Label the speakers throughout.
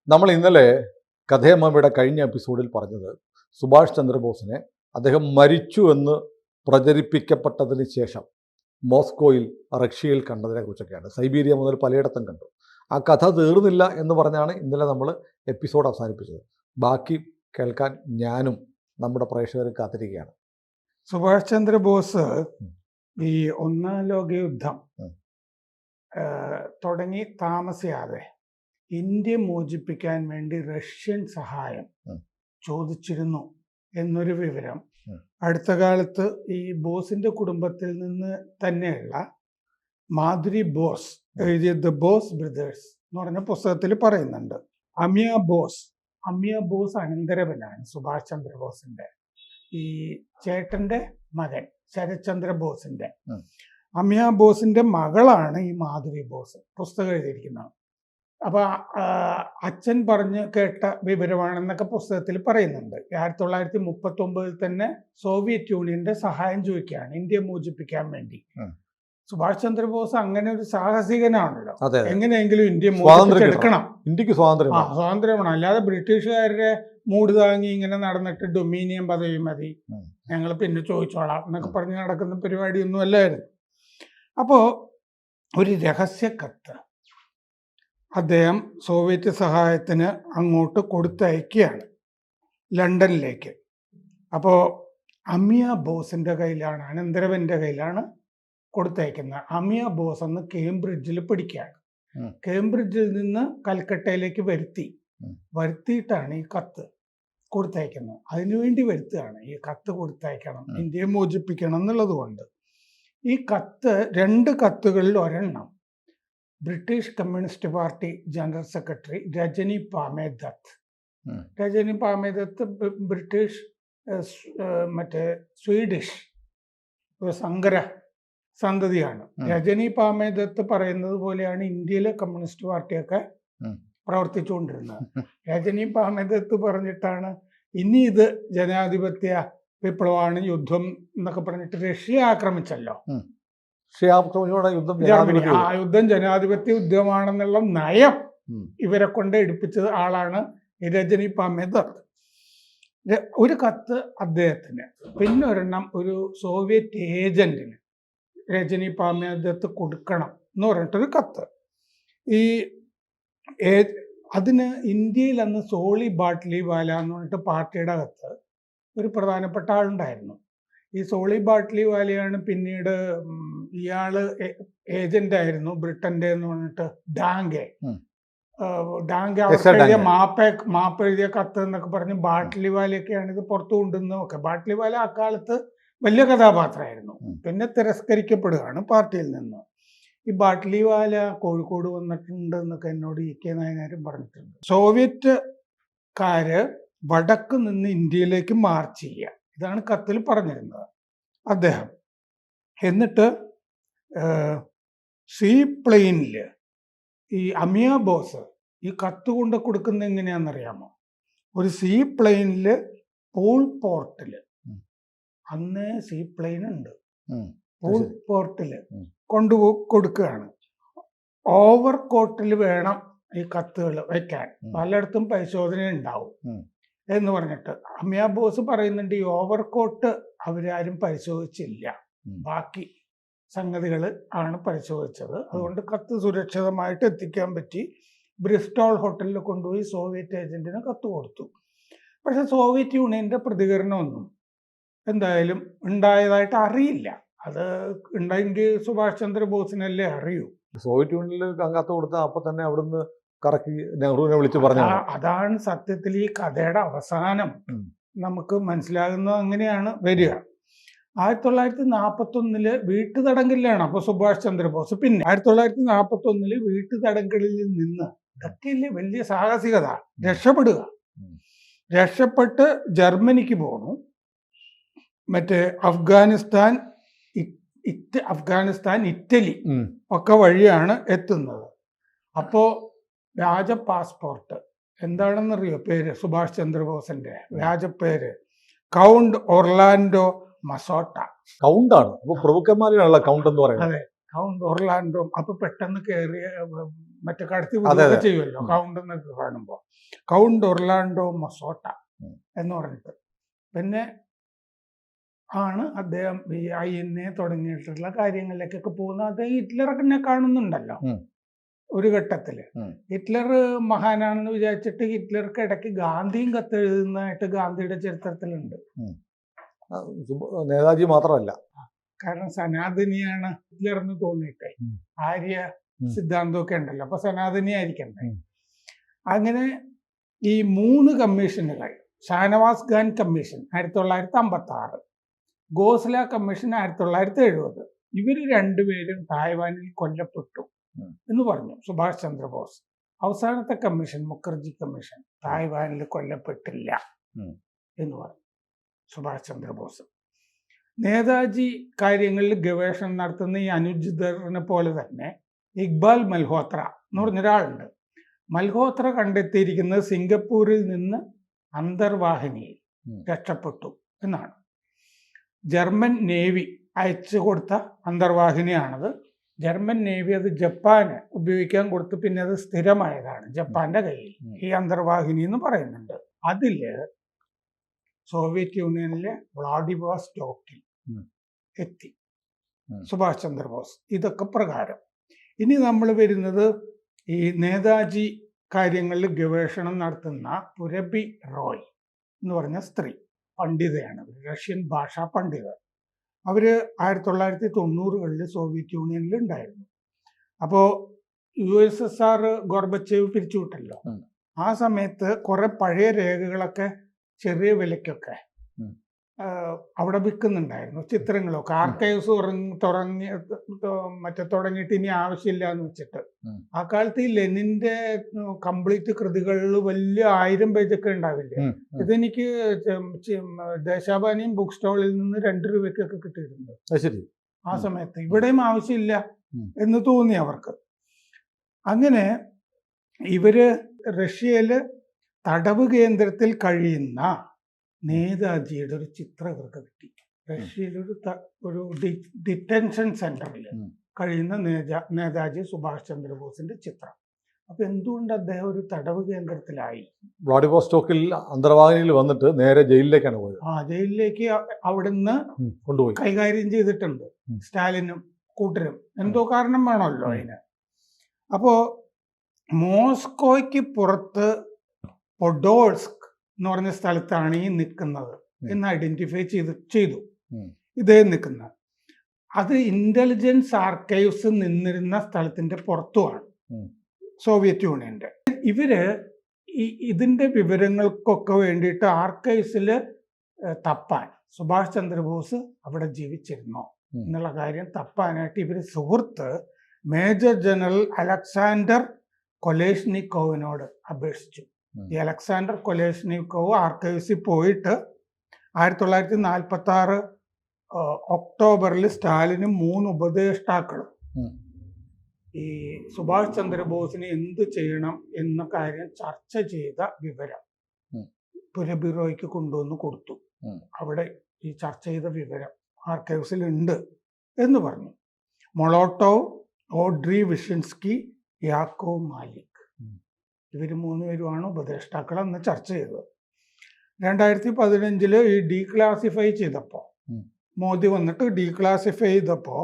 Speaker 1: നമ്മൾ ഇന്നലെ കഥയമ്മയുടെ കഴിഞ്ഞ എപ്പിസോഡിൽ പറഞ്ഞത് സുഭാഷ് ചന്ദ്രബോസിനെ അദ്ദേഹം മരിച്ചു എന്ന് പ്രചരിപ്പിക്കപ്പെട്ടതിന് ശേഷം മോസ്കോയിൽ റഷ്യയിൽ കണ്ടതിനെ കുറിച്ചൊക്കെയാണ്. സൈബീരിയ മുതൽ പലയിടത്തും കണ്ടു. ആ കഥ തീർന്നില്ല എന്ന് പറഞ്ഞാണ് ഇന്നലെ നമ്മൾ എപ്പിസോഡ് അവസാനിപ്പിച്ചത്. ബാക്കി കേൾക്കാൻ ഞാനും നമ്മുടെ പ്രേക്ഷകരും കാത്തിരിക്കുകയാണ്.
Speaker 2: സുഭാഷ് ചന്ദ്രബോസ് ഈ ഒന്നാം ലോക യുദ്ധം തുടങ്ങി താമസിയാതെ ഇന്ത്യ മോചിപ്പിക്കാൻ വേണ്ടി റഷ്യൻ സഹായം ചോദിച്ചിരുന്നു എന്നൊരു വിവരം അടുത്ത കാലത്ത് ഈ ബോസിന്റെ കുടുംബത്തിൽ നിന്ന് തന്നെയുള്ള മാധുരി ബോസ് എഴുതിയ ദ ബോസ് ബ്രദേഴ്സ് എന്ന് പറഞ്ഞ പുസ്തകത്തിൽ പറയുന്നുണ്ട്. അമിയ ബോസ് അനന്തരവനാണ് സുഭാഷ് ചന്ദ്രബോസിന്റെ. ഈ ചേട്ടന്റെ മകൻ ശരത് ചന്ദ്ര ബോസിന്റെ. അമിയ ബോസിന്റെ മകളാണ് ഈ മാധുരി ബോസ് പുസ്തകം എഴുതിയിരിക്കുന്നത്. അപ്പൊ അച്ഛൻ പറഞ്ഞ് കേട്ട വിവരമാണെന്നൊക്കെ പുസ്തകത്തിൽ പറയുന്നുണ്ട്. 1939 തന്നെ സോവിയറ്റ് യൂണിയന്റെ സഹായം ചോദിക്കുകയാണ് ഇന്ത്യ മോചിപ്പിക്കാൻ വേണ്ടി. സുഭാഷ് ചന്ദ്രബോസ് അങ്ങനെ ഒരു സാഹസികനാണല്ലോ. എങ്ങനെയെങ്കിലും ഇന്ത്യ മോചിപ്പിച്ചെടുക്കണം,
Speaker 1: ഇന്ത്യക്ക് സ്വാതന്ത്ര്യമാണ്.
Speaker 2: അല്ലാതെ ബ്രിട്ടീഷുകാരുടെ മൂട് താങ്ങി ഇങ്ങനെ നടന്നിട്ട് ഡൊമീനിയൻ പദവി മതി, ഞങ്ങൾ പിന്നെ ചോദിച്ചോളാം എന്നൊക്കെ പറഞ്ഞ് നടക്കുന്ന പരിപാടിയൊന്നും അല്ലായിരുന്നു. അപ്പോൾ ഒരു രഹസ്യ കത്ത് അദ്ദേഹം സോവിയറ്റ് സഹായത്തിന് അങ്ങോട്ട് കൊടുത്തയക്കുകയാണ് ലണ്ടനിലേക്ക്. അപ്പോൾ അമിയ ബോസിന്റെ കയ്യിലാണ്, അനന്തരവന്റെ കയ്യിലാണ് കൊടുത്തയക്കുന്നത്. അമിയ ബോസ് അന്ന് കേംബ്രിഡ്ജിൽ പഠിക്കുകയാണ്. കേംബ്രിഡ്ജിൽ നിന്ന് കൽക്കട്ടയിലേക്ക് വരുത്തിയിട്ടാണ് ഈ കത്ത് കൊടുത്തയക്കുന്നത്. അതിനുവേണ്ടി വരുത്തുകയാണ്. ഈ കത്ത് കൊടുത്തയക്കണം, ഇന്ത്യയെ മോചിപ്പിക്കണം എന്നുള്ളത് കൊണ്ട്. ഈ കത്ത് 2 കത്തുകളിൽ ഒരെണ്ണം British communist party general secretary Rajani Palme Dutt British Swedish ഒരു സങ്കര സന്തതിയാണ്. രജനി പാമേദത്ത് പറയുന്നത് പോലെയാണ് ഇന്ത്യയിലെ കമ്മ്യൂണിസ്റ്റ് പാർട്ടിയൊക്കെ പ്രവർത്തിച്ചുകൊണ്ടിരുന്നത്. രജനി പാമേദത്ത് പറഞ്ഞിട്ടാണ് ഇനി ഇത് ജനാധിപത്യ വിപ്ലവമാണ്, യുദ്ധം എന്നൊക്കെ പറഞ്ഞിട്ട് റഷ്യ ആക്രമിച്ചല്ലോ. യുദ്ധം ജനാധിപത്യ യുദ്ധമാണെന്നുള്ള നയം ഇവരെ കൊണ്ട് എടുപ്പിച്ചത് ആളാണ് രജനി പാമേദത്ത്. ഒരു കത്ത് അദ്ദേഹത്തിന്, പിന്നെ ഒരെണ്ണം ഒരു സോവിയറ്റ് ഏജന്റിന് രജനി പാമേദത്ത് കൊടുക്കണം എന്ന് പറഞ്ഞിട്ടൊരു കത്ത്. ഈ അതിന് ഇന്ത്യയിൽ അന്ന് സോളി ബാട്ട്ലിവാല എന്ന് പറഞ്ഞിട്ട് പാർട്ടിയുടെ അകത്ത് ഒരു പ്രധാനപ്പെട്ട ആളുണ്ടായിരുന്നു. ഈ സോളി ബാട്ട്ലിവാലയാണ് പിന്നീട് ഇയാള് ഏജന്റ് ആയിരുന്നു ബ്രിട്ടന്റെ എന്ന് പറഞ്ഞിട്ട് ഡാങ്കെ അവർക്ക് മാപ്പ് എഴുതിയ കത്ത് എന്നൊക്കെ പറഞ്ഞ് ബാട്ട്ലിവാലയൊക്കെയാണ് ഇത് പുറത്തു കൊണ്ടുവന്നതൊക്കെ. ബാട്ട്ലിവാല അക്കാലത്ത് വലിയ കഥാപാത്രമായിരുന്നു. പിന്നെ തിരസ്കരിക്കപ്പെടുകയാണ് പാർട്ടിയിൽ നിന്ന്. ഈ ബാട്ട്ലിവാല കോഴിക്കോട് വന്നിട്ടുണ്ട് എന്നൊക്കെ എന്നോട് ഇ കെ നായനാരും പറഞ്ഞിട്ടുണ്ട്. സോവിയറ്റ്കാര് വടക്ക് നിന്ന് ഇന്ത്യയിലേക്ക് മാർച്ച് ചെയ്യുക, ഇതാണ് കത്തിൽ പറഞ്ഞിരുന്നത് അദ്ദേഹം. എന്നിട്ട് സീ പ്ലെയിനിൽ ഈ അമിയ ബോസ് ഈ കത്ത് കൊണ്ട് കൊടുക്കുന്നത് എങ്ങനെയാണെന്നറിയാമോ? ഒരു സീ പ്ലെയിനിൽ പൂൾ പോർട്ടിൽ, അന്ന് സീ പ്ലെയിൻ ഉണ്ട്, പൂൾ പോർട്ടിൽ കൊടുക്കുകയാണ്. ഓവർ കോട്ടിൽ വേണം ഈ കത്തുകൾ വയ്ക്കാൻ, പലയിടത്തും പരിശോധന ഉണ്ടാവും എന്ന് പറഞ്ഞിട്ട് അമിയ ബോസ് പറയുന്നുണ്ട്. ഈ ഓവർ കോട്ട് അവരാരും പരിശോധിച്ചില്ല, ബാക്കി സംഗതികൾ ആണ് പരിശോധിച്ചത്. അതുകൊണ്ട് കത്ത് സുരക്ഷിതമായിട്ട് എത്തിക്കാൻ പറ്റി. ബ്രിസ്റ്റോൾ ഹോട്ടലിൽ കൊണ്ടുപോയി സോവിയറ്റ് ഏജന്റിന് കത്ത് കൊടുത്തു. പക്ഷെ സോവിയറ്റ് യൂണിയന്റെ പ്രതികരണമൊന്നും എന്തായാലും ഉണ്ടായതായിട്ട് അറിയില്ല. അത് ഉണ്ടെങ്കിൽ സുഭാഷ് ചന്ദ്രബോസിനല്ലേ അറിയൂ.
Speaker 1: സോവിയറ്റ് യൂണിയനിൽ കത്ത് കൊടുത്താൽ അപ്പൊ തന്നെ അവിടുന്ന് കറക്കി നെഹ്റുവിനെ വിളിച്ച് പറഞ്ഞു.
Speaker 2: അതാണ് സത്യത്തിൽ ഈ കഥയുടെ അവസാനം നമുക്ക് മനസ്സിലാകുന്നത്. അങ്ങനെയാണ് വരിക. 1941 വീട്ടുതടങ്കലിലാണ് അപ്പൊ സുഭാഷ് ചന്ദ്രബോസ്. പിന്നെ 1941 വീട്ടുതടങ്കലിൽ നിന്ന്, ഇതൊക്കെയല്ലേ വലിയ സാഹസികത, രക്ഷപ്പെട്ട് ജർമ്മനിക്ക് പോണു. മറ്റേ അഫ്ഗാനിസ്ഥാൻ, ഇറ്റലി ഒക്കെ വഴിയാണ് എത്തുന്നത്. അപ്പോ വ്യാജ പാസ്പോർട്ട് എന്താണെന്നറിയോ? പേര് സുഭാഷ് ചന്ദ്രബോസിന്റെ വ്യാജ പേര് കൗണ്ട് ഒർലാൻഡോ മസോട്ട.
Speaker 1: കൗണ്ടാണ്, പ്രഭുക്കന്മാരാണല്ലോ കൗണ്ട് എന്ന് പറയുന്നത്.
Speaker 2: അതെ, കൗണ്ട് ഒർലാൻഡോ. അപ്പൊ പെട്ടെന്ന് കയറിയ മറ്റേ കടത്തി
Speaker 1: അതെ,
Speaker 2: വിടുകയൊക്കെ
Speaker 1: അതെ.
Speaker 2: ചെയ്യുമല്ലോ കൗണ്ട് എന്നൊക്കെ കാണുമ്പോൾ. കൗണ്ട് ഒർലാൻഡോ മസോട്ട എന്ന് പറഞ്ഞിട്ട് പിന്നെ ആണ് അദ്ദേഹം ഈ INA തുടങ്ങിയിട്ടുള്ള കാര്യങ്ങളിലേക്കൊക്കെ പോകുന്നത്. അദ്ദേഹം ഹിറ്റ്ലറൊക്കെ കാണുന്നുണ്ടല്ലോ
Speaker 1: ഉം.
Speaker 2: ഒരു ഘട്ടത്തില്.
Speaker 1: ഉം.
Speaker 2: ഹിറ്റ്ലർ മഹാനാണെന്ന് വിചാരിച്ചിട്ട് ഹിറ്റ്ലർക്ക് ഇടയ്ക്ക് ഗാന്ധിയും കത്തെഴുതുന്നതായിട്ട് ഗാന്ധിയുടെ ചരിത്രത്തിലുണ്ട്.
Speaker 1: നേതാജി മാത്രമല്ല.
Speaker 2: കാരണം സനാതനിയാണ് ഹിറ്റ്ലർ എന്ന് തോന്നിയിട്ടെ.
Speaker 1: ഉം.
Speaker 2: ആര്യ
Speaker 1: ഉം.
Speaker 2: സിദ്ധാന്തമൊക്കെ ഉണ്ടല്ലോ, അപ്പൊ സനാതനി ആയിരിക്കണ്ടേ.
Speaker 1: ഉം.
Speaker 2: അങ്ങനെ ഈ 3 കമ്മീഷനുകൾ, ഷാനവാസ് ഖാൻ കമ്മീഷൻ 1956, ഗോസ്ല കമ്മീഷൻ 1970, ഇവര് രണ്ടുപേരും തായ്വാനിൽ കൊല്ലപ്പെട്ടു എന്ന് പറഞ്ഞു സുഭാഷ് ചന്ദ്രബോസ്. അവസാനത്തെ കമ്മീഷൻ മുഖർജി കമ്മീഷൻ തായ്വാനിൽ കൊല്ലപ്പെട്ടില്ല എന്ന് പറഞ്ഞു സുഭാഷ് ചന്ദ്രബോസ്. നേതാജി കാര്യങ്ങളിൽ ഗവേഷണം നടത്തുന്ന ഈ അനുജിതറിനെ പോലെ തന്നെ ഇക്ബാൽ മൽഹോത്ര എന്ന് പറഞ്ഞൊരാളുണ്ട്. മൽഹോത്ര കണ്ടെത്തിയിരിക്കുന്നത് സിംഗപ്പൂരിൽ നിന്ന് അന്തർവാഹിനിയിൽ രക്ഷപ്പെട്ടു എന്നാണ്. ജർമ്മൻ നേവി അയച്ചു കൊടുത്ത അന്തർവാഹിനിയാണത്. ജർമ്മൻ നേവി അത് ജപ്പാന് ഉപയോഗിക്കാൻ കൊടുത്തു, പിന്നെ അത് സ്ഥിരമായതാണ് ജപ്പാന്റെ കയ്യിൽ ഈ അന്തർവാഹിനി എന്ന് പറയുന്നുണ്ട്. അതില് സോവിയറ്റ് യൂണിയനിലെ വ്ളാഡിവോസ്റ്റോക്കിൽ എത്തി സുഭാഷ് ചന്ദ്രബോസ്. ഇതൊക്കെ പ്രകാരം ഇനി നമ്മൾ വരുന്നത് ഈ നേതാജി കാര്യങ്ങളിൽ ഗവേഷണം നടത്തുന്ന പുരബി റോയ് എന്ന് പറഞ്ഞ സ്ത്രീ പണ്ഡിതയാണ്, റഷ്യൻ ഭാഷാ പണ്ഡിത. അവര് 1990കളിൽ സോവിയറ്റ് യൂണിയനിൽ ഉണ്ടായിരുന്നു. അപ്പോൾ USSR ഗോർബച്ചേവ് പിരിച്ചുവിട്ടല്ലോ. ആ സമയത്ത് കുറെ പഴയ രേഖകളൊക്കെ ചെറിയ വിലയ്ക്കൊക്കെ അവിടെ വിൽക്കുന്നുണ്ടായിരുന്നു, ചിത്രങ്ങളൊക്കെ. ആർക്കൈവ്സ് തുടങ്ങിയിട്ട് ഇനി ആവശ്യമില്ല എന്ന് വെച്ചിട്ട്. ആ കാലത്ത് ഈ ലെനിന്റെ കംപ്ലീറ്റ് കൃതികളിൽ വലിയ 1000 പേജൊക്കെ ഉണ്ടാവില്ലേ. ഇതെനിക്ക് ദേശാഭിമാനിയും ബുക്ക് സ്റ്റോളിൽ നിന്ന് 2 രൂപയ്ക്കൊക്കെ കിട്ടിയിട്ടുണ്ട് ആ സമയത്ത്. ഇവിടെയും ആവശ്യമില്ല എന്ന് തോന്നി അവർക്ക്. അങ്ങനെ ഇവര് റഷ്യയില് തടവ് കേന്ദ്രത്തിൽ കഴിയുന്ന നേതാജിയുടെ ഒരു ചിത്രം ഇവർക്ക് കിട്ടി. റഷ്യയിലൊരു ഒരു ഡിറ്റൻഷൻ സെന്ററിൽ കഴിയുന്ന നേതാജി സുഭാഷ് ചന്ദ്രബോസിന്റെ ചിത്രം. അപ്പൊ എന്തുകൊണ്ട് അദ്ദേഹം ഒരു തടവ് കേന്ദ്രത്തിലായി?
Speaker 1: വ്ളാഡിവോസ്റ്റോക്കിൽ അന്തർവാഹിനിയിൽ വന്നിട്ട് നേരെ ജയിലിലേക്കാണ് പോയത്.
Speaker 2: ജയിലിലേക്ക് അവിടുന്ന്
Speaker 1: കൊണ്ടുപോയി
Speaker 2: കൈകാര്യം ചെയ്തിട്ടുണ്ട് സ്റ്റാലിനും കൂട്ടരും. എന്തോ കാരണം വേണമല്ലോ അതിന്. അപ്പോ മോസ്കോയ്ക്ക് പുറത്ത് പൊഡോൾസ്ക് എന്ന് പറഞ്ഞ സ്ഥലത്താണ് ഈ നിൽക്കുന്നത് എന്ന് ഐഡന്റിഫൈ ചെയ്തു. ഇതേ നിൽക്കുന്നത് അത് ഇന്റലിജൻസ് ആർക്കൈവ്സ് നിന്നിരുന്ന സ്ഥലത്തിന്റെ പുറത്തുമാണ് സോവിയറ്റ് യൂണിയന്റെ. ഇവര് ഇതിന്റെ വിവരങ്ങൾക്കൊക്കെ വേണ്ടിയിട്ട് ആർക്കൈവ്സിൽ തപ്പാൻ, സുഭാഷ് ചന്ദ്രബോസ് അവിടെ ജീവിച്ചിരുന്നോ എന്നുള്ള കാര്യം തപ്പാനായിട്ട് ഇവര് സുഹൃത്ത് മേജർ ജനറൽ അലക്സാണ്ടർ കൊലേഷ്നിക്കോവിനോട് അപേക്ഷിച്ചു. ഈ അലക്സാണ്ടർ കൊലേഷ്നിക്കോവ് ആർക്കൈവ്സിൽ പോയിട്ട് 1946 ഒക്ടോബറിൽ സ്റ്റാലിനും 3 ഉപദേഷ്ടാക്കളും ഈ സുഭാഷ് ചന്ദ്രബോസിന് എന്ത് ചെയ്യണം എന്ന കാര്യം ചർച്ച ചെയ്ത വിവരം പുരബി റോയ്ക്ക് കൊണ്ടുവന്ന് കൊടുത്തു. അവിടെ ഈ ചർച്ച ചെയ്ത വിവരം ആർക്കൈവ്സിൽ ഉണ്ട് എന്ന് പറഞ്ഞു. മൊളോട്ടോവ്, ഓഡ്രി വിഷിൻസ്കി, യാക്കോവ് മാലിക്, ഇവർ 3 പേരുമാണ് ഉപദേഷ്ടാക്കൾ അന്ന് ചർച്ച ചെയ്തത്. 2015 ഈ ഡീക്ലാസിഫൈ ചെയ്തപ്പോൾ, മോദി വന്നിട്ട് ഡീക്ലാസിഫൈ ചെയ്തപ്പോൾ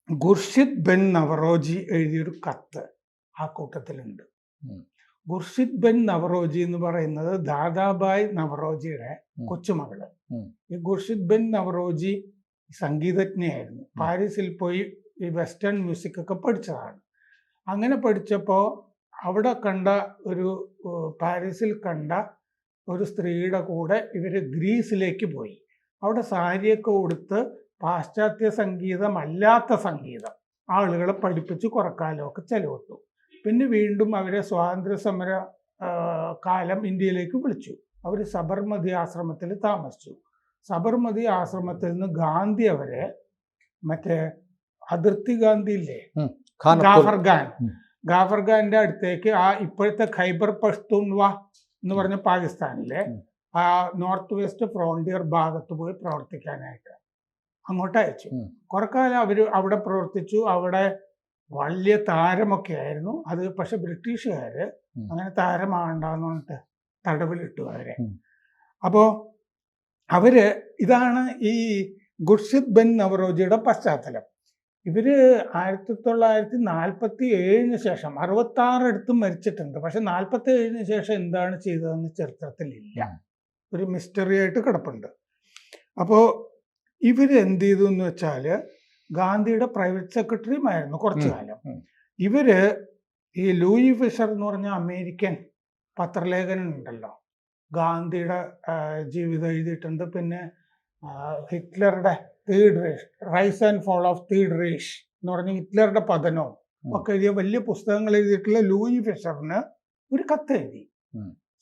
Speaker 2: ഖുർഷിദ് ബെൻ നവറോജി എഴുതിയൊരു കത്ത് ആ കൂട്ടത്തിലുണ്ട്. ഖുർഷിദ് ബെൻ നവറോജി എന്ന് പറയുന്നത് ദാദാഭായ് നവറോജിയുടെ കൊച്ചുമകള്. ഈ ഖുർഷിദ് ബെൻ നവറോജി സംഗീതജ്ഞയായിരുന്നു. പാരീസിൽ പോയി ഈ വെസ്റ്റേൺ മ്യൂസിക് ഒക്കെ പഠിച്ചതാണ്. അങ്ങനെ പഠിച്ചപ്പോൾ അവിടെ കണ്ട പാരീസിൽ കണ്ട ഒരു സ്ത്രീയുടെ കൂടെ ഇവര് ഗ്രീസിലേക്ക് പോയി. അവിടെ സാരിയൊക്കെ ഉടുത്ത് പാശ്ചാത്യ സംഗീതമല്ലാത്ത സംഗീതം ആളുകളെ പഠിപ്പിച്ച് കുറക്കാലമൊക്കെ ചെലവിട്ടു. പിന്നെ വീണ്ടും അവരെ സ്വാതന്ത്ര്യ സമര കാലം ഇന്ത്യയിലേക്ക് വിളിച്ചു. അവർ സബർമതി ആശ്രമത്തിൽ താമസിച്ചു. സബർമതി ആശ്രമത്തിൽ നിന്ന് ഗാന്ധി അവരെ മറ്റേ അതിർത്തി ഗാന്ധി ഇല്ലേ, ഗാഫർ ഖാന്റെ അടുത്തേക്ക്, ആ ഇപ്പോഴത്തെ ഖൈബർ പഷ്തൂൺവ എന്ന് പറഞ്ഞ പാകിസ്ഥാനിലെ ആ നോർത്ത് വെസ്റ്റ് ഫ്രോണ്ടിയർ ഭാഗത്ത് പോയി പ്രവർത്തിക്കാനായിട്ട് അങ്ങോട്ട് അയച്ചു. കുറെ കാലം അവർ അവിടെ പ്രവർത്തിച്ചു. അവിടെ വലിയ താരമൊക്കെ ആയിരുന്നു. അത് പക്ഷെ ബ്രിട്ടീഷുകാര് അങ്ങനെ താരമാകണ്ടെന്ന് പറഞ്ഞിട്ട് തടവിലിട്ടു അവരെ. അപ്പോൾ ഇതാണ് ഈ ഖുർഷിദ് ബിൻ നവറോജിയുടെ പശ്ചാത്തലം. ഇവര് 1947 ശേഷം 66 അടുത്തും മരിച്ചിട്ടുണ്ട്. പക്ഷെ 47 ശേഷം എന്താണ് ചെയ്തതെന്ന് ചരിത്രത്തിലില്ല. ഒരു മിസ്റ്ററി ആയിട്ട് കിടപ്പുണ്ട്. അപ്പോൾ ഇവർ എന്ത് ചെയ്തു എന്ന് വെച്ചാൽ ഗാന്ധിയുടെ പ്രൈവറ്റ് സെക്രട്ടറിയുമായിരുന്നു കുറച്ചു കാലം. ഇവര് ഈ ലൂയി ഫിഷർ എന്ന് പറഞ്ഞ അമേരിക്കൻ പത്രലേഖനം ഉണ്ടല്ലോ, ഗാന്ധിയുടെ ജീവിതം എഴുതിയിട്ടുണ്ട്. പിന്നെ ഹിറ്റ്ലറുടെ third Reich, rise and fall of third Reich എന്ന് പറഞ്ഞ ഹിറ്റ്ലറുടെ പതനവും ഒക്കെ എഴുതിയ വലിയ പുസ്തകങ്ങൾ എഴുതിയിട്ടുള്ള ലൂയി ഫിഷറിന് ഒരു കത്ത് എഴുതി.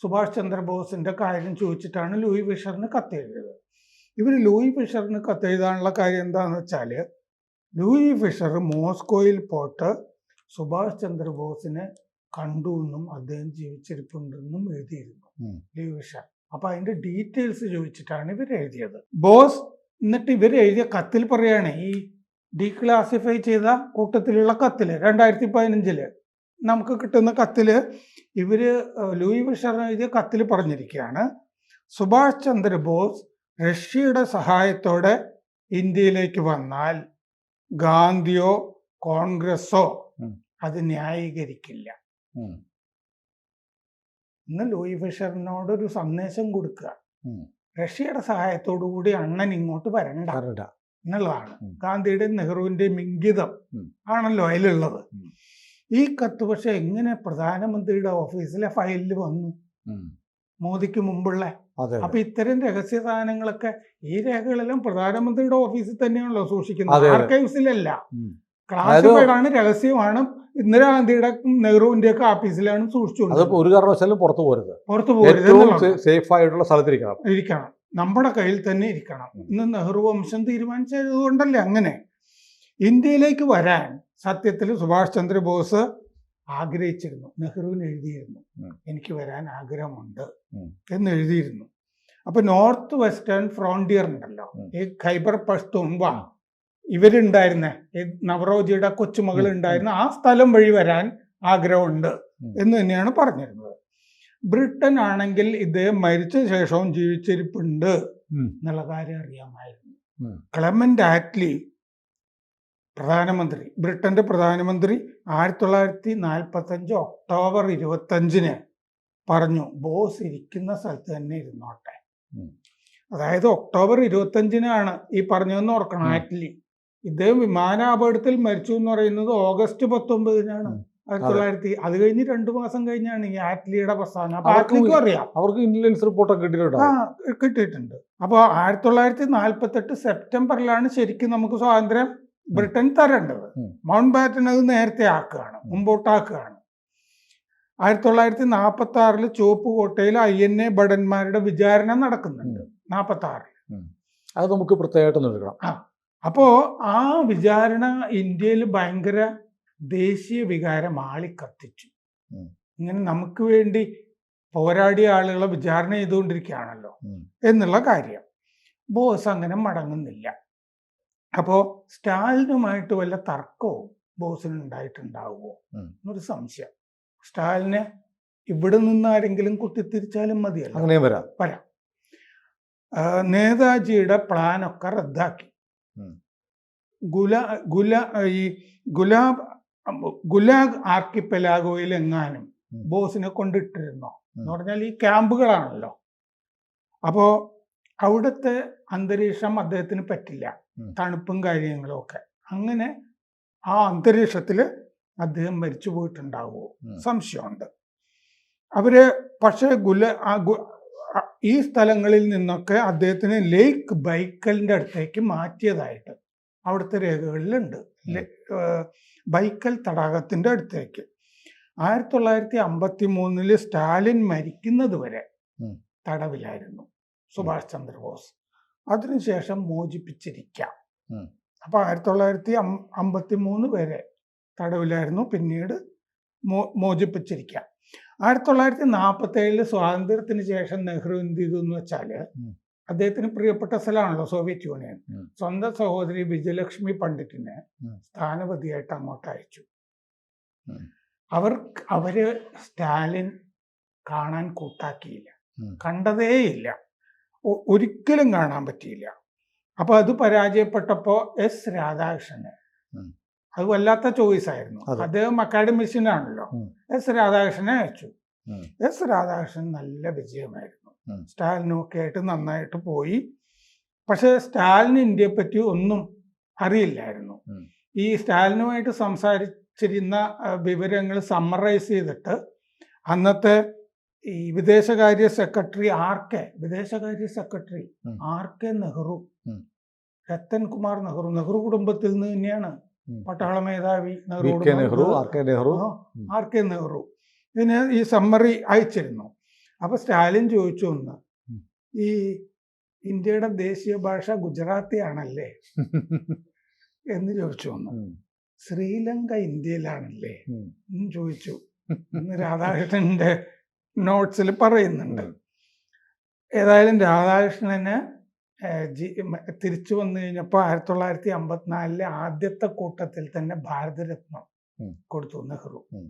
Speaker 2: സുഭാഷ് ചന്ദ്രബോസിന്റെ കാര്യം ചോദിച്ചിട്ടാണ് ലൂയി ഫിഷറിന് കത്ത് എഴുതിയത്. ഇവർ ലൂയി ഫിഷറിന് കത്തെഴുതാനുള്ള കാര്യം എന്താണെന്ന് വെച്ചാൽ, ലൂയി ഫിഷർ മോസ്കോയിൽ പോയിട്ട് സുഭാഷ് ചന്ദ്രബോസിനെ കണ്ടു എന്നും അദ്ദേഹം ജീവിച്ചിരിപ്പുണ്ടെന്നും എഴുതിയിരുന്നു ലൂയി ഫിഷർ. അപ്പൊ അതിന്റെ ഡീറ്റെയിൽസ് ചോദിച്ചിട്ടാണ് ഇവർ എഴുതിയത്. ബോസ് എന്നിട്ട് ഇവർ എഴുതിയ കത്തിൽ പറയാണ്, ഈ ഡീക്ലാസിഫൈ ചെയ്ത കൂട്ടത്തിലുള്ള കത്തില് 2015 നമുക്ക് കിട്ടുന്ന കത്തില് ഇവര് ലൂയി ഫിഷർ എഴുതിയ കത്തിൽ പറഞ്ഞിരിക്കുകയാണ്, സുഭാഷ് ചന്ദ്രബോസ് റഷ്യയുടെ സഹായത്തോടെ ഇന്ത്യയിലേക്ക് വന്നാൽ ഗാന്ധിയോ കോൺഗ്രസോ അത് ന്യായീകരിക്കില്ല. ഇന്ന് ലൂയി ഫിഷറിനോടൊരു സന്ദേശം കൊടുക്കുക, റഷ്യയുടെ സഹായത്തോടു കൂടി അണ്ണൻ ഇങ്ങോട്ട് വരണ്ട എന്നുള്ളതാണ്. ഗാന്ധിയുടെയും നെഹ്റുവിന്റെയും ഇംഗിതം ആണല്ലോ അതിലുള്ളത്. ഈ കത്ത് പക്ഷെ എങ്ങനെ പ്രധാനമന്ത്രിയുടെ ഓഫീസിലെ ഫയലിൽ വന്നു? മോദിക്ക് മുമ്പുള്ള. അപ്പൊ ഇത്തരം രഹസ്യ സാധനങ്ങളൊക്കെ, ഈ രേഖകളെല്ലാം പ്രധാനമന്ത്രിയുടെ ഓഫീസിൽ തന്നെയാണല്ലോ സൂക്ഷിക്കുന്നത്, ആർക്കൈവ്സിലല്ല. ക്ലാസിഫൈഡ് ആണ്, രഹസ്യമാണ്. ഇന്ദിരാഗാന്ധിയുടെ നെഹ്റുവിന്റെ ഒക്കെ ഓഫീസിലാണ് സൂക്ഷിച്ചുകൊണ്ടിരിക്കുന്നത്.
Speaker 1: ഒരു കാരണവശാലും പുറത്തു പോകരുത്, സേഫ് ആയിട്ടുള്ള സ്ഥലത്തിരിക്കണം, നമ്മുടെ കയ്യിൽ തന്നെ ഇരിക്കണം. ഇന്ന് നെഹ്റു വംശം തീരുമാനിച്ചത് കൊണ്ടല്ലേ അങ്ങനെ. ഇന്ത്യയിലേക്ക് വരാൻ സത്യത്തിൽ സുഭാഷ് ചന്ദ്രബോസ് ആഗ്രഹിച്ചിരുന്നു. നെഹ്റുവിന് എഴുതിയിരുന്നു, എനിക്ക് വരാൻ ആഗ്രഹമുണ്ട് എന്ന് എഴുതിയിരുന്നു. അപ്പൊ നോർത്ത് വെസ്റ്റേൺ ഫ്രോണ്ടിയർ ഉണ്ടല്ലോ, ഈ ഖൈബർ പഷ്തൂൺവ ഇവരുണ്ടായിരുന്ന നവറോജിയുടെ കൊച്ചുമകൾ ഉണ്ടായിരുന്ന ആ സ്ഥലം വഴി വരാൻ ആഗ്രഹമുണ്ട് എന്ന് തന്നെയാണ് പറഞ്ഞിരുന്നത്. ബ്രിട്ടൻ ആണെങ്കിൽ ഇദ്ദേഹം മരിച്ച ശേഷവും ജീവിച്ചിരിപ്പുണ്ട് എന്നുള്ള കാര്യം അറിയാമായിരുന്നു. ക്ലെമന്റ് ആറ്റ്ലി പ്രധാനമന്ത്രി, ബ്രിട്ടന്റെ പ്രധാനമന്ത്രി 1945 ഒക്ടോബർ 25 പറഞ്ഞു, ബോസ് ഇരിക്കുന്ന സ്ഥലത്ത് തന്നെ ഇരുന്നോട്ടെ. അതായത് ഒക്ടോബർ 25 ഈ പറഞ്ഞതെന്ന് ഓർക്കണം. ആറ്റ്ലി ഇദ്ദേഹം വിമാനാപകടത്തിൽ മരിച്ചു എന്ന് പറയുന്നത് ഓഗസ്റ്റ് 19 1900. അത് കഴിഞ്ഞ് 2 മാസം കഴിഞ്ഞാണ് ഈ ആറ്റ്ലിയുടെ പ്രസ്താവന. അപ്പൊ ആറ്റ്ലിക്കും അറിയാം, അവർക്ക് ഇന്റലിജൻസ് റിപ്പോർട്ടൊക്കെ കിട്ടിയിട്ടുണ്ട്. അപ്പോൾ 1948 സെപ്റ്റംബറിലാണ് ശരിക്കും നമുക്ക് സ്വാതന്ത്ര്യം ബ്രിട്ടൻ തരേണ്ടത്. മൗണ്ട് ബാറ്റൻ അത് നേരത്തെ ആക്കുകയാണ്, മുമ്പോട്ടാക്കുകയാണ്. 1946 ചുവപ്പ് കോട്ടയിൽ INA ഭടന്മാരുടെ വിചാരണ നടക്കുന്നുണ്ട് 46. അത് നമുക്ക് പ്രത്യേകമായിട്ട് എടുക്കണം.
Speaker 2: അപ്പോ ആ വിചാരണ ഇന്ത്യയിൽ ഭയങ്കര ദേശീയ വികാരം ആളിക്കത്തിച്ചു. ഇങ്ങനെ നമുക്ക് വേണ്ടി പോരാടിയ ആളുകളെ വിചാരണ ചെയ്തുകൊണ്ടിരിക്കുകയാണല്ലോ എന്നുള്ള കാര്യം. ബോസ് അങ്ങനെ മടങ്ങുന്നില്ല. അപ്പോൾ സ്റ്റാലിനുമായിട്ട് വല്ല തർക്കവും ബോസിന് ഉണ്ടായിട്ടുണ്ടാവുമോ എന്നൊരു സംശയം. സ്റ്റാലിനെ ഇവിടെ നിന്ന് ആരെങ്കിലും കുത്തിത്തിരിച്ചാലും മതിയല്ലോ,
Speaker 1: അങ്ങനെ വരാം.
Speaker 2: നേതാജിയുടെ പ്ലാനൊക്കെ റദ്ദാക്കി. ഗുലാഗ് ആർക്കിപ്പെലാഗോയിൽ എങ്ങാനും ബോസിനെ കൊണ്ടിട്ടിരുന്നോ എന്ന് പറഞ്ഞാൽ ഈ ക്യാമ്പുകളാണല്ലോ. അപ്പോൾ അവിടുത്തെ അന്തരീക്ഷം അദ്ദേഹത്തിന് പറ്റില്ല, തണുപ്പും കാര്യങ്ങളും ഒക്കെ. അങ്ങനെ ആ അന്തരീക്ഷത്തിൽ അദ്ദേഹം മരിച്ചു പോയിട്ടുണ്ടാവുമോ സംശയമുണ്ട്. പക്ഷേ ഈ സ്ഥലങ്ങളിൽ നിന്നൊക്കെ അദ്ദേഹത്തിന് ലേക്ക് ബൈക്കലിന്റെ അടുത്തേക്ക് മാറ്റിയതായിട്ട് അവിടുത്തെ രേഖകളിലുണ്ട്. ബൈക്കൽ തടാകത്തിന്റെ അടുത്തേക്ക് 1953 സ്റ്റാലിൻ മരിക്കുന്നത് വരെ തടവിലായിരുന്നു സുഭാഷ് ചന്ദ്രബോസ്. അതിനുശേഷം മോചിപ്പിച്ചിരിക്കാം. അപ്പൊ 1953 വരെ തടവിലായിരുന്നു, പിന്നീട് മോചിപ്പിച്ചിരിക്കാം. 1947 സ്വാതന്ത്ര്യത്തിന് ശേഷം നെഹ്റു എന്ത് ചെയ്തു എന്ന് വെച്ചാല്, അദ്ദേഹത്തിന് പ്രിയപ്പെട്ട സ്ഥലമാണല്ലോ സോവിയറ്റ് യൂണിയൻ, സ്വന്തം സഹോദരി വിജയലക്ഷ്മി പണ്ഡിറ്റിനെ സ്ഥാനപതിയായിട്ട് അങ്ങോട്ട് അയച്ചു.
Speaker 1: ഉം.
Speaker 2: അവര് സ്റ്റാലിൻ കാണാൻ കൂട്ടാക്കിയില്ല,
Speaker 1: ഉം.
Speaker 2: കണ്ടതേയില്ല, ഒരിക്കലും കാണാൻ പറ്റിയില്ല. അപ്പൊ അത് പരാജയപ്പെട്ടപ്പോ എസ് രാധാകൃഷ്ണന്
Speaker 1: ഉം.
Speaker 2: അത് വല്ലാത്ത ചോയ്സ് ആയിരുന്നു.
Speaker 1: അതെ.
Speaker 2: അദ്ദേഹം അക്കാഡമിഷ്യനാണല്ലോ.
Speaker 1: ഉം.
Speaker 2: എസ് രാധാകൃഷ്ണനെ അയച്ചു.
Speaker 1: ഉം.
Speaker 2: എസ് രാധാകൃഷ്ണൻ നല്ല വിജയമായിരുന്നു.
Speaker 1: ഉം.
Speaker 2: സ്റ്റാലിനൊക്കെ ആയിട്ട് നന്നായിട്ട് പോയി. പക്ഷെ സ്റ്റാലിന് ഇന്ത്യയെ പറ്റി ഒന്നും അറിയില്ലായിരുന്നു.
Speaker 1: ഉം.
Speaker 2: ഈ സ്റ്റാലിനുമായിട്ട് സംസാരിച്ചിരുന്ന വിവരങ്ങൾ സമ്മറൈസ് ചെയ്തിട്ട് അന്നത്തെ ഈ വിദേശകാര്യ സെക്രട്ടറി വിദേശകാര്യ സെക്രട്ടറി
Speaker 1: ഉം.
Speaker 2: ആർ കെ നെഹ്റു,
Speaker 1: ഉം.
Speaker 2: രത്തൻ കുമാർ നെഹ്റു കുടുംബത്തിൽ നിന്ന് തന്നെയാണ്.
Speaker 1: ഉം.
Speaker 2: പട്ടാള മേധാവി
Speaker 1: V K Nehru, R K Nehru.
Speaker 2: R K Nehru ഇതിന് ഈ സമ്മറി അയച്ചിരുന്നു. അപ്പൊ സ്റ്റാലിൻ ചോദിച്ചു ഒന്ന്,
Speaker 1: ഉം.
Speaker 2: ഈ ഇന്ത്യയുടെ ദേശീയ ഭാഷ ഗുജറാത്തി ആണല്ലേ എന്ന് ചോദിച്ചു ഒന്ന്.
Speaker 1: ഉം.
Speaker 2: ശ്രീലങ്ക ഇന്ത്യയിലാണല്ലേ
Speaker 1: ഉം.
Speaker 2: എന്ന് ചോദിച്ചു എന്ന് രാധാകൃഷ്ണന്റെ നോട്ട്സിൽ പറയുന്നുണ്ട്. ഏതായാലും രാധാകൃഷ്ണന് തിരിച്ചു വന്നു കഴിഞ്ഞപ്പോൾ 1954 ആദ്യത്തെ കൂട്ടത്തിൽ തന്നെ ഭാരതരത്നം
Speaker 1: ഉം.
Speaker 2: കൊടുത്തു നെഹ്റു.
Speaker 1: ഉം.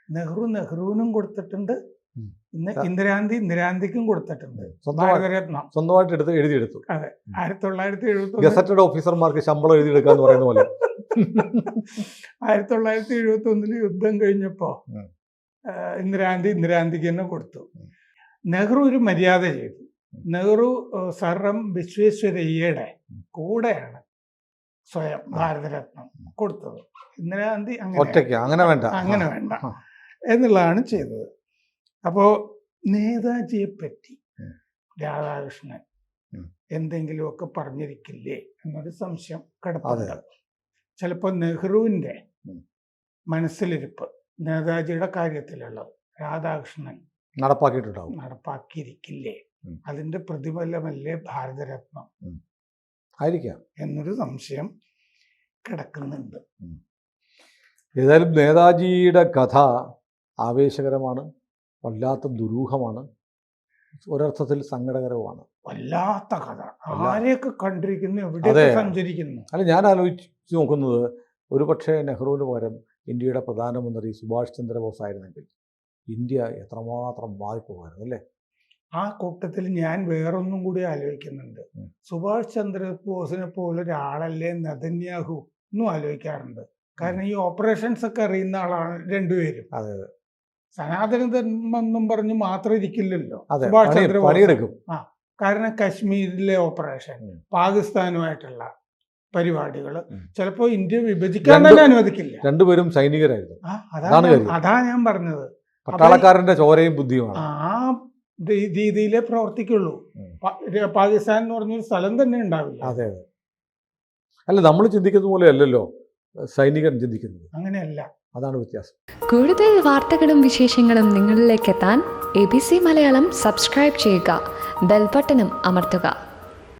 Speaker 2: നെഹ്റുവിനും കൊടുത്തിട്ടുണ്ട്.
Speaker 1: ഉം.
Speaker 2: ഇന്ന് ഇന്ദിരാഗാന്ധിക്കും കൊടുത്തിട്ടുണ്ട്
Speaker 1: സ്വന്തമായിട്ട്
Speaker 2: ഭാരതരത്നം.
Speaker 1: സ്വന്തമായിട്ട് എഴുതിയെടുത്തു.
Speaker 2: അതെ, 1971
Speaker 1: ഗസറ്റഡ് ഓഫീസർമാർക്ക് ശമ്പളം എഴുതിയെടുക്കുക എന്ന് പറയുന്ന പോലെ.
Speaker 2: 1971 യുദ്ധം കഴിഞ്ഞപ്പോ
Speaker 1: ഉം.
Speaker 2: ഇന്ദിരാഗാന്ധിക്ക് തന്നെ കൊടുത്തു. നെഹ്റു ഒരു മര്യാദ ചെയ്തു. നെഹ്റു സർ എം വിശ്വേശ്വരയ്യയുടെ കൂടെയാണ് സ്വയം ഭാരതരത്നം കൊടുത്തത്. ഇന്ദിരാഗാന്ധി
Speaker 1: ഒറ്റയ്ക്ക് അങ്ങനെ വേണ്ട
Speaker 2: എന്നുള്ളതാണ് ചെയ്തത്. അപ്പോ നേതാജിയെ പറ്റി രാധാകൃഷ്ണൻ എന്തെങ്കിലുമൊക്കെ പറഞ്ഞിരിക്കില്ലേ എന്നൊരു സംശയം കിടപ്പുണ്ട്. ചിലപ്പോൾ നെഹ്റുവിൻ്റെ മനസ്സിലിരിപ്പ് നേതാജിയുടെ കാര്യത്തിലുള്ളത് രാധാകൃഷ്ണൻ നടപ്പാക്കിയിരിക്കില്ലേ, അതിന്റെ പ്രതിഫലമല്ലേ ഭാരതരത്നം
Speaker 1: ആയിരിക്കാം
Speaker 2: എന്നൊരു സംശയം കിടക്കുന്നുണ്ട്.
Speaker 1: ഏതായാലും നേതാജിയുടെ കഥ ആവേശകരമാണ്, വല്ലാത്ത ദുരൂഹമാണ്, ഒരർത്ഥത്തിൽ സങ്കടകരവുമാണ്.
Speaker 2: വല്ലാത്ത കഥ. ആരെയൊക്കെ കണ്ടിരിക്കുന്നു, എവിടെയൊക്കെ സഞ്ചരിക്കുന്നു.
Speaker 1: അല്ല, ഞാൻ ആലോചിച്ച് നോക്കുന്നത്, ഒരുപക്ഷെ നെഹ്റുവിന് പകരം ഇന്ത്യയുടെ പ്രധാനമന്ത്രി സുഭാഷ് ചന്ദ്രബോസ് ആയിരുന്നെങ്കിൽ ഇന്ത്യ എത്രമാത്രം മാറിപ്പോകായിരുന്നു അല്ലേ?
Speaker 2: ആ കൂട്ടത്തിൽ ഞാൻ വേറൊന്നും കൂടി ആലോചിക്കുന്നുണ്ട്. സുഭാഷ് ചന്ദ്രബോസിനെ പോലെ ഒരാളല്ലേ നെതന്യാഹു എന്നും ആലോചിക്കാറുണ്ട്. കാരണം ഈ ഓപ്പറേഷൻസ് ഒക്കെ അറിയുന്ന ആളാണ് രണ്ടുപേരും.
Speaker 1: അതെ,
Speaker 2: സനാതന ധർമ്മം എന്നും പറഞ്ഞ് മാത്രം ഇരിക്കില്ലല്ലോ
Speaker 1: സുഭാഷ്
Speaker 2: ചന്ദ്രബോസ്. കാരണം കശ്മീരിലെ ഓപ്പറേഷൻ, പാകിസ്ഥാനുമായിട്ടുള്ള പരിപാടികൾ, ചിലപ്പോ ഇന്ത്യ വിഭജിക്കാൻ തന്നെ അനുവദിക്കില്ല.
Speaker 1: രണ്ടുപേരും സൈനികരായിരുന്നു.
Speaker 2: അതാ ഞാൻ പറഞ്ഞത്,
Speaker 1: പട്ടാളക്കാരന്റെ ചോരയും ബുദ്ധിയുമാണ്.
Speaker 2: ആ രീതിയിലേ പ്രവർത്തിക്കുള്ളൂ. പാകിസ്ഥാൻ എന്ന് പറഞ്ഞൊരു സ്ഥലം തന്നെ ഉണ്ടാവില്ല.
Speaker 1: അതെ അതെ. അല്ല, നമ്മൾ ചിന്തിക്കുന്ന പോലെ അല്ലല്ലോ സൈനികൻ ചിന്തിക്കുന്നത്.
Speaker 2: അങ്ങനെയല്ല,
Speaker 1: അതാണ് വ്യത്യാസം.
Speaker 3: കൂടുതൽ വാർത്തകളും വിശേഷങ്ങളും നിങ്ങളിലേക്ക് എത്താൻ ABC മലയാളം സബ്സ്ക്രൈബ് ചെയ്യുക, ബെൽബട്ടനും അമർത്തുക.